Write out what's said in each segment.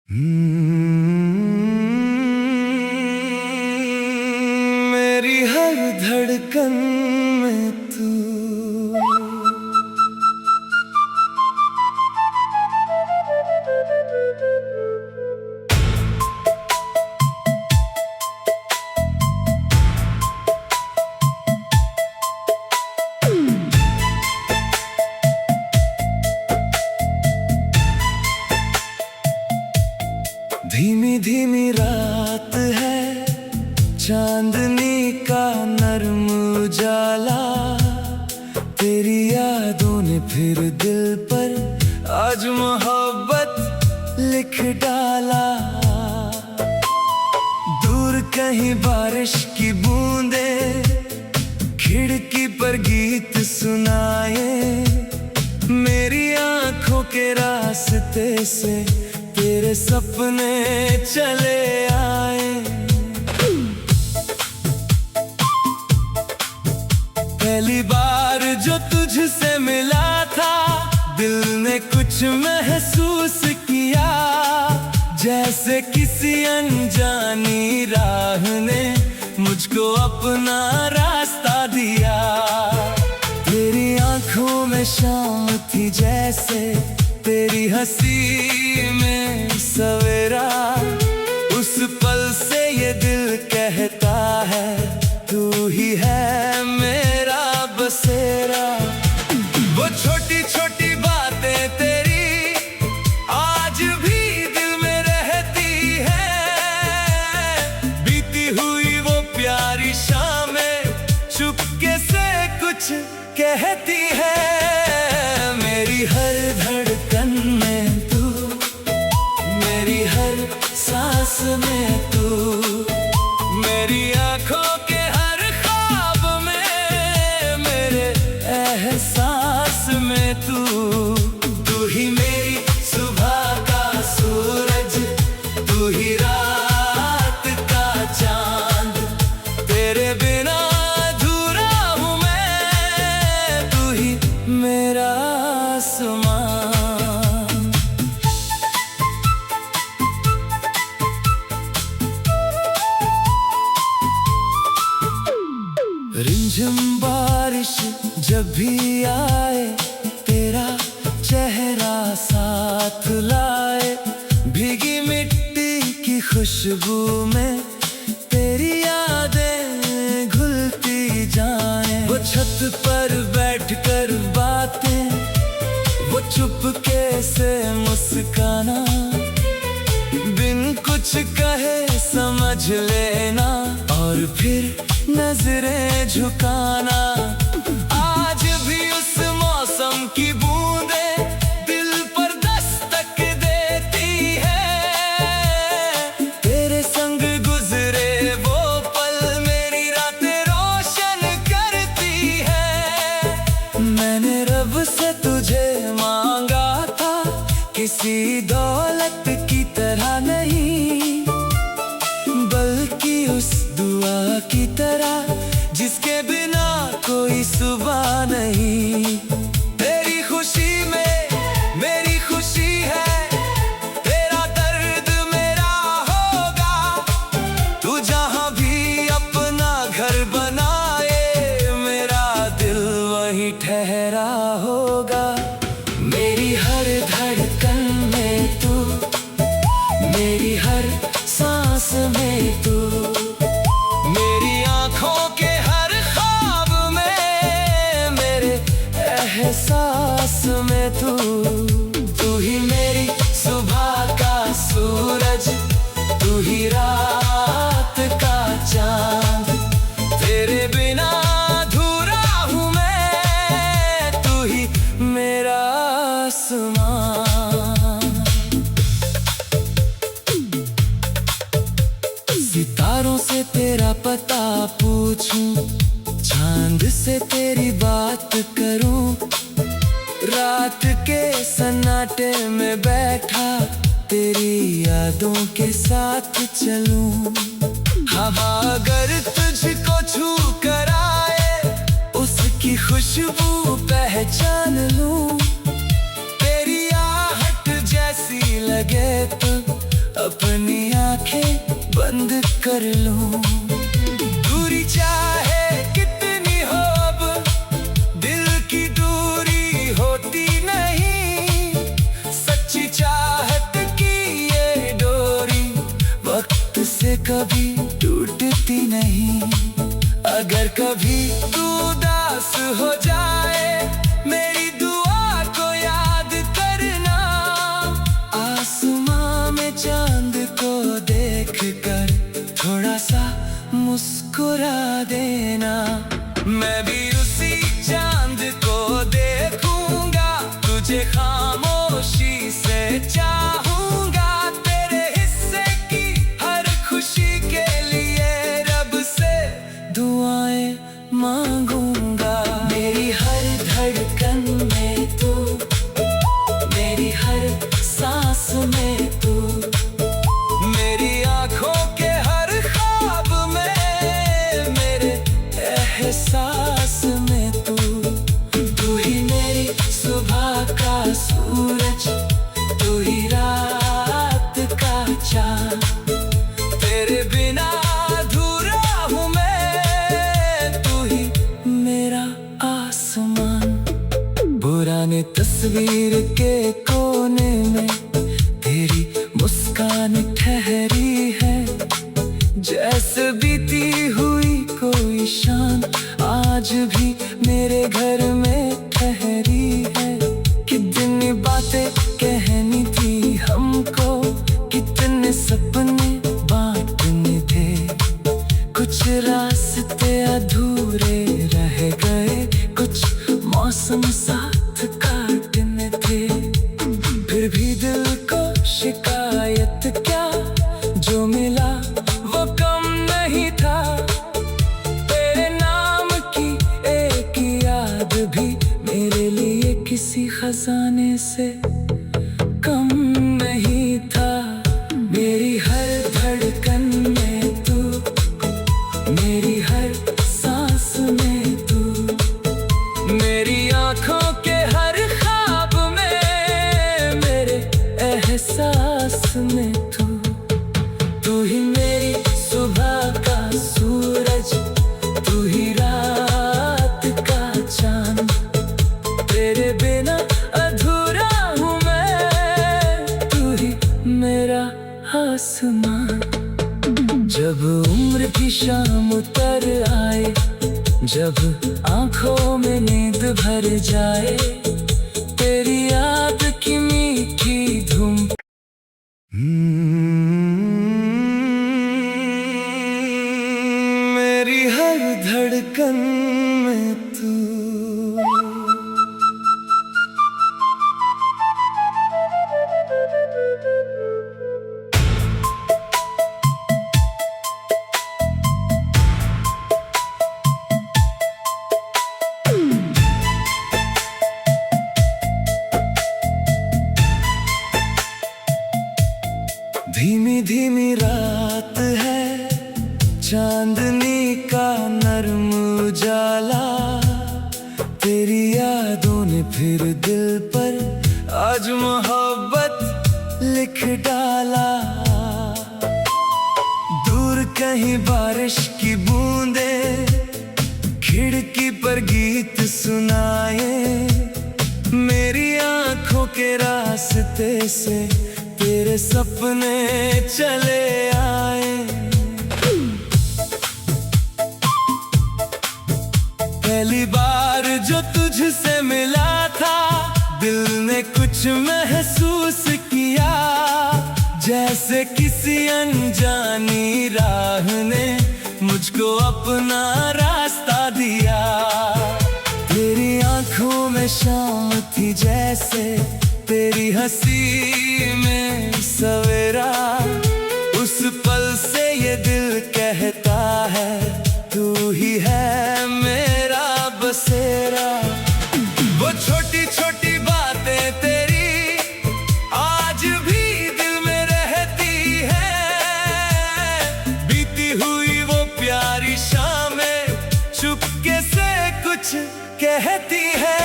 मेरी हर धड़कन में तू धीमी धीमी रात है, चांदनी का नरम उजाला। तेरी यादों ने फिर दिल पर आज मोहब्बत लिख डाला। दूर कहीं बारिश की बूंदें खिड़की पर गीत सुनाए। मेरी आंखों के रास्ते से तेरे सपने चले आए। पहली बार जो तुझसे मिला था, दिल ने कुछ महसूस किया। जैसे किसी अनजानी राह ने मुझको अपना रास्ता दिया। तेरी आंखों में शाम थी जैसे तेरी हंसी में सवेरा। उस पल से ये दिल कहता है, तू ही है मेरा बसेरा। वो छोटी छोटी बातें तेरी आज भी दिल में रहती है। बीती हुई वो प्यारी शामें चुपके से कुछ कहती है। मेरी हर धड़कन में तू, मेरी हर सांस में तू, मेरी आंखों के हर ख्वाब में, मेरे एहसास में तू। तू ही मेरी सुबह का सूरज, तू ही रात का चांद। तेरे बिना अधूरा हूँ मैं, तू ही मेरा आसमां। रिमझिम बारिश जब भी आए, तेरा चेहरा साथ लाए। भीगी मिट्टी की खुशबू में तेरी यादें घुलती जाएं। वो छत पर बैठकर बातें, वो चुपके से मुस्काना। बिन कुछ कहे समझ लेना और फिर नजरें झुकाना। आज भी उस मौसम की बूंदें दिल पर दस्तक देती है। तेरे संग गुजरे वो पल मेरी रातें रोशन करती है। मैंने रब से तुझे मांगा था, किसी दौलत की तरह नहीं, बल्कि उस दुआ की तरह जिसके बिना कोई सुबह नहीं। तेरी खुशी में मेरी खुशी है, तेरा दर्द मेरा होगा। तू जहाँ भी अपना घर बनाए, मेरा दिल वहीं ठहरा होगा। मेरी हर धड़कन में तू, मेरी हर सांस में तू, मेरी आंखों के हर ख्वाब में, मेरे एहसास में तू। तू ही मेरी सुबह का सूरज, तू ही रात का चांद। तेरे बिना अधूरा हूँ मैं, तू ही मेरा आसमां। सितारों से तेरा पता पूछूं, चांद से तेरी बात करूं। रात के सन्नाटे में बैठा तेरी यादों के साथ चलूं। हवा अगर तुझको छू कर आए, उसकी खुशबू पहचान लूं। तेरी आहट जैसी लगे तो अपनी आंखें बंद कर लूं। दूरी चाहे कितनी हो अब, दिल की दूरी होती नहीं। सच्ची चाहत की ये डोरी वक्त से कभी टूटती नहीं। अगर कभी तू उदास हो जाए, मेरी दुआ को याद करना। आसमां में चांद को देख कर थोड़ा सा मुस्कुरा देना। मैं भी उसी चांद को देखूंगा, तुझे खामोशी से चाहूंगा। तेरे हिस्से की हर खुशी के लिए रब से दुआएं मांगूंगा। मेरी हर धड़कन में तू, मेरी हर सांस में तू, मेरी आंखों के हर ख्वाब में, मेरे एहसास में तू। तू ही मेरी सुबह का सूरज, तू ही रात का चाँद। तेरे बिना अधूरा हूँ मैं, तू ही मेरा आसमान। पुराने तस्वीर के कोने में तेरी मुस्कान ठहरी है। जैसे बीती हुई कोई शाम आज भी मेरे घर में ठहरी है। कितनी बातें कहनी थी हमको, कितने सपने बांटने थे। कुछ रास्ते अधूरे रह गए, कुछ मौसम साथ काटने थे। फिर भी दिल को शिकायत क्या, जो मिला वो कम नहीं था। तेरे नाम की एक याद भी मेरे लिए किसी खजाने से कम नहीं था। मेरी हर धड़कन में तू, मेरी हर सांस में तू, मेरी आंखों के हर ख्वाब में, मेरे एहसास में तू। तू ही मेरी सुबह का सूरज, तू ही रात का चांद। तेरे बिना अधूरा हूँ मैं, तू ही मेरा आसमान। जब उम्र की शाम उतर आए, जब आंखों में नींद भर जाए, तेरी याद की मीठी धुम। मेरी हर धड़कन में तू। धीमी धीमी रात है, चांदनी का नरम उजाला। तेरी यादों ने फिर दिल पर आज मोहब्बत लिख डाला। दूर कहीं बारिश की बूंदें खिड़की पर गीत सुनाए। मेरी आंखों के रास्ते से तेरे सपने चले आए। पहली बार जो तुझसे मिला था, दिल ने कुछ महसूस किया। जैसे किसी अनजानी राह ने मुझको अपना रास्ता दिया। तेरी आंखों में शाम थी जैसे, तेरी हंसी में सवेरा। उस पल से ये दिल कहता है, तू ही है मेरा बसेरा। वो छोटी छोटी बातें तेरी आज भी दिल में रहती है। बीती हुई वो प्यारी शामें चुपके से कुछ कहती है।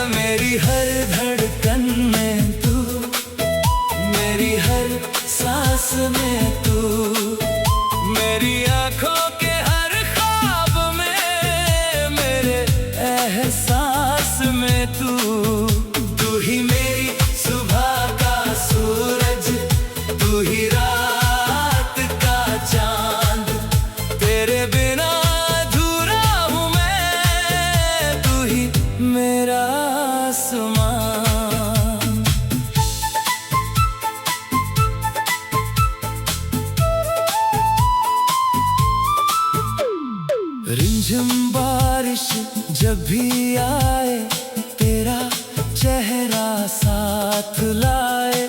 मेरी हर धड़कन में तू, सांस में तू, मेरी आंखों के हर ख्वाब में, मेरे एहसास में तू। तू ही मेरी सुबह का सूरज, तू ही रात का चांद, तेरे बिना अधूरा हूँ मैं, तू ही मेरा आसमां। रिमझिम बारिश जब भी आए, तेरा चेहरा साथ लाए,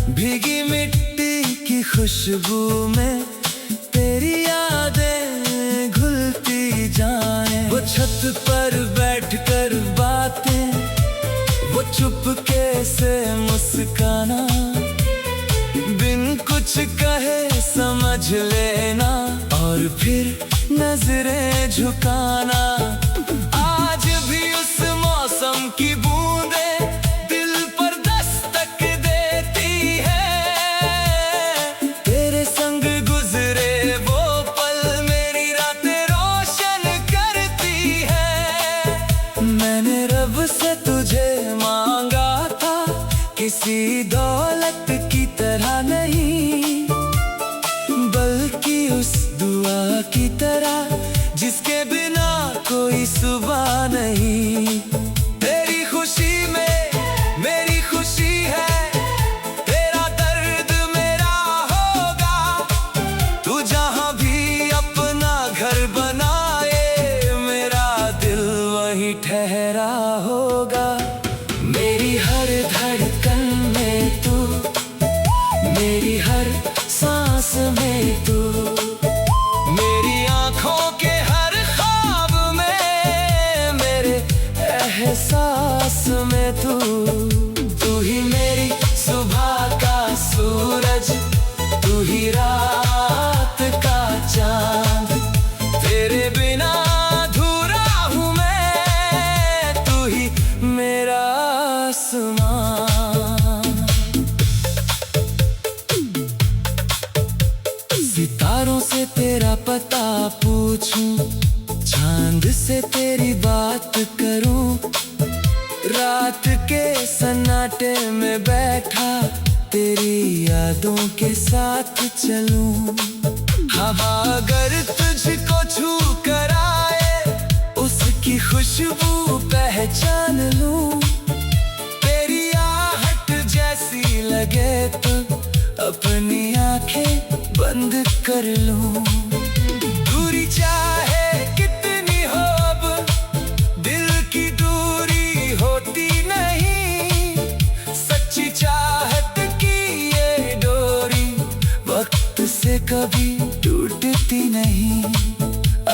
भीगी मिट्टी की खुशबू में तेरी यादें घुलती जाएं। वो छत पर बैठकर बातें, वो चुपके से मुस्काना, बिन कुछ कहे समझ लेना और फिर नजरें झुकाना। आज भी उस मौसम की बूंदें दिल पर दस्तक देती है, तेरे संग गुजरे वो पल मेरी रातें रोशन करती है। मैंने रब से तुझे मांगा था, किसी दौलत की तरह नहीं, बल्कि उस दुआ की तरह जिसके बिना कोई सुबह नहीं। तेरी खुशी में मेरी खुशी है, तेरा दर्द मेरा होगा, तू जहां भी अपना घर बनाए, मेरा दिल वहीं ठहरा होगा। मेरी हर धड़कन में तू, मेरी हर सांस में तू, मेरी आंखों के हर ख्वाब में, मेरे एहसास में तू। तू ही मेरी सुबह का सूरज, तू ही रात का चांद, तेरे बिना अधूरा हूँ मैं, तू ही मेरा आसमां। सितारों से तेरा पता पूछूं, चांद से तेरी बात करूं, रात के सन्नाटे में बैठा तेरी यादों के साथ चलूं। हवा अगर तुझको छू कर आए, उसकी खुशबू पहचान लूं, तेरी आहट जैसी लगे तो अपनी आंखें बंद कर लूं। दूरी चाहे कितनी हो अब, दिल की दूरी होती नहीं, सच्ची चाहत की ये डोरी वक्त से कभी टूटती नहीं।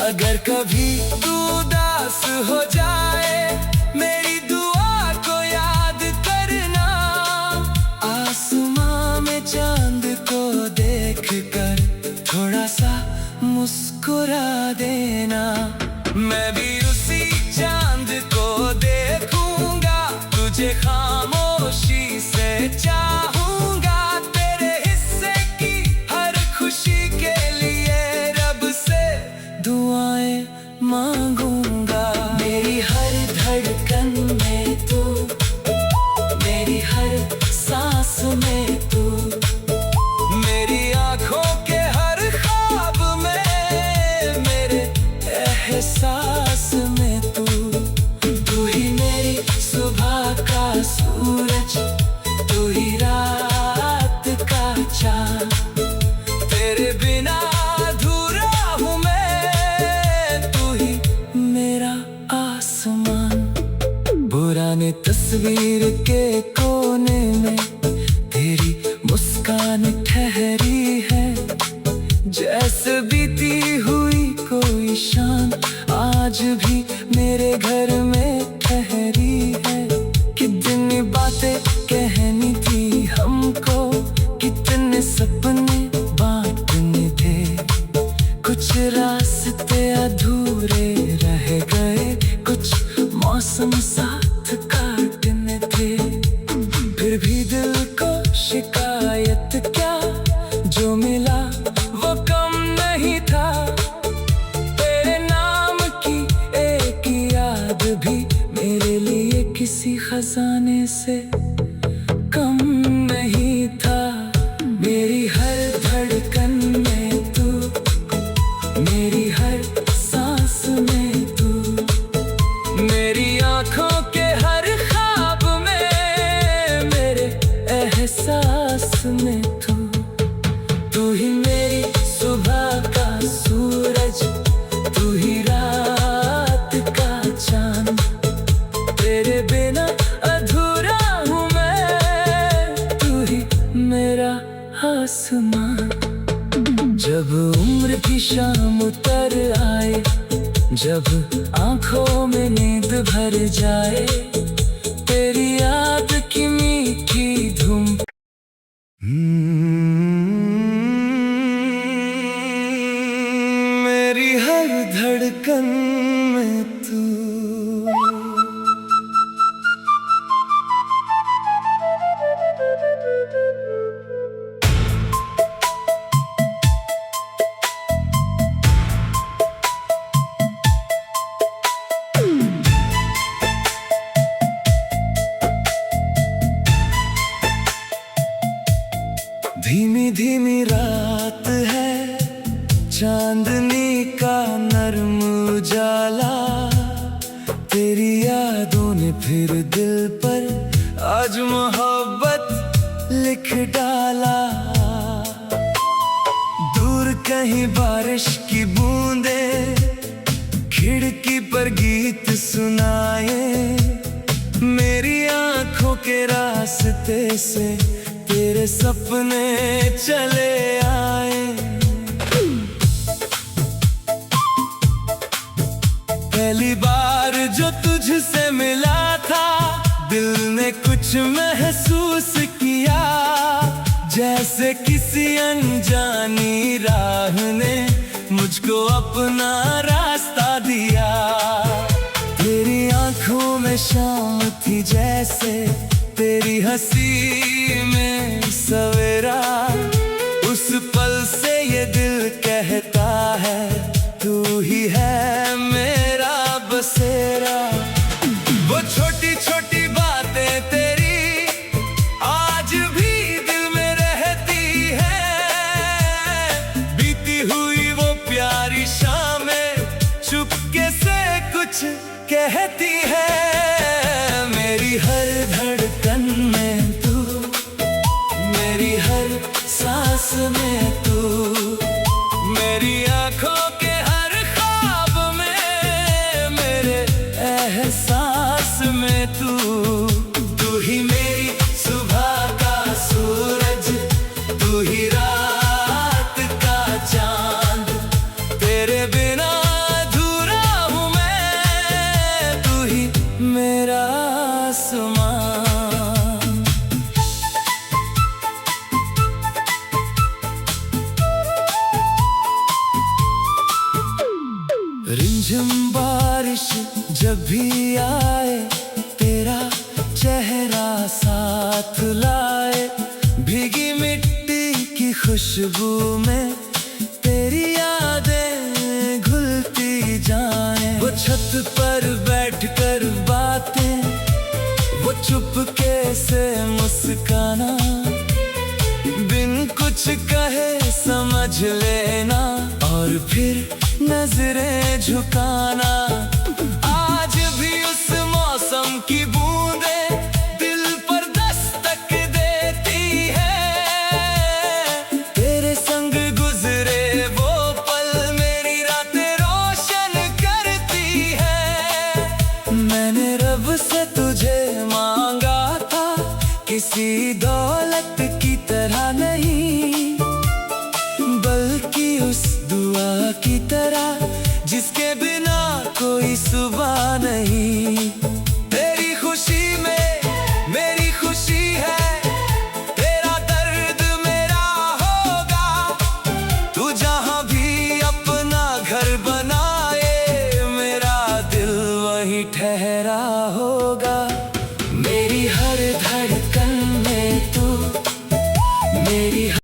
अगर कभी तू उदास हो जाए, मेरी दुआ को याद करना, आसमां में चांद को देख कर थोड़ा सा मुस्कुरा देना। मैं भी उसी चांद को देखूंगा, तुझे खामोशी से चाहूंगा, तेरे हिस्से की हर खुशी के लिए रब से दुआएं मांगूंगा। मेरी हर धड़कन में तू, मेरी हर सांस में तू, मेरी आंखों के हर ख्वाब में, मेरे एहसास में तू। तू ही मेरी सुबह का सूरज, तू ही रात का चांद, तेरे बिना अधूरा हूँ मैं, तू ही मेरा आसमान। पुराने तस्वीर के कोने में तेरी मुस्कान ठहरी है, जैसे बीती हुई कोई शाम आज भी मेरे घर में ठहरी है। कितनी बातें कहनी थी हमको, कितने सपने बांटने थे, कुछ रास्ते अधूरे रह गए, कुछ मौसम साथ काटने थे। फिर भी दिल को शिकायत क्या, जो से कम नहीं था। मेरी हर धड़कन में तू, मेरी हर सांस में तू, मेरी आँखों के हर ख्वाब में, मेरे एहसास में तू। तू ही मेरी सुबह का सूरज, तू ही रात का चांद। तेरे बिना अधूरा हूँ मैं, तू ही मेरा आसमां। जब उम्र की शाम उतर आए, जब आंखों में नींद भर जाए, तेरी याद की मीठी धुम। मेरी हर धड़कन में तू। धीमी धीमी रात है, चांदनी का नरम उजाला। तेरी यादों ने फिर दिल पर आज मोहब्बत लिख डाला। दूर कहीं बारिश की बूंदें खिड़की पर गीत सुनाए। मेरी आंखों के रास्ते से तेरे सपने चले आए। पहली बार जो तुझसे मिला था, दिल ने कुछ महसूस किया। जैसे किसी अनजानी राह ने मुझको अपना रास्ता दिया। तेरी आंखों में शाम थी जैसे, तेरी हंसी में सवेरा। उस पल से ये दिल कहता है, तू ही है मेरा बसेरा। वो छोटी छोटी बातें तेरी आज भी दिल में रहती है। बीती हुई वो प्यारी शामें चुपके से कुछ कहती है। मेरी हर धड़कन में तू, मेरी हर सांस में तू, मेरी आँखों के हर ख्वाब में, मेरे एहसास में तू। तू ही मेरी सुबह का सूरज, तू ही रात का चांद। तेरे बिना अधूरा हूँ मैं, तू ही मेरा आसमां। रिमझिम बारिश जब भी आए, तेरा चेहरा साथ लाए। भीगी मिट्टी की खुशबू में तेरी यादें घुलती जाएं। वो छत पर बैठकर बातें, वो चुपके से मुस्काना। बिन कुछ कहे समझ लेना और फिर नजरें झुकाना।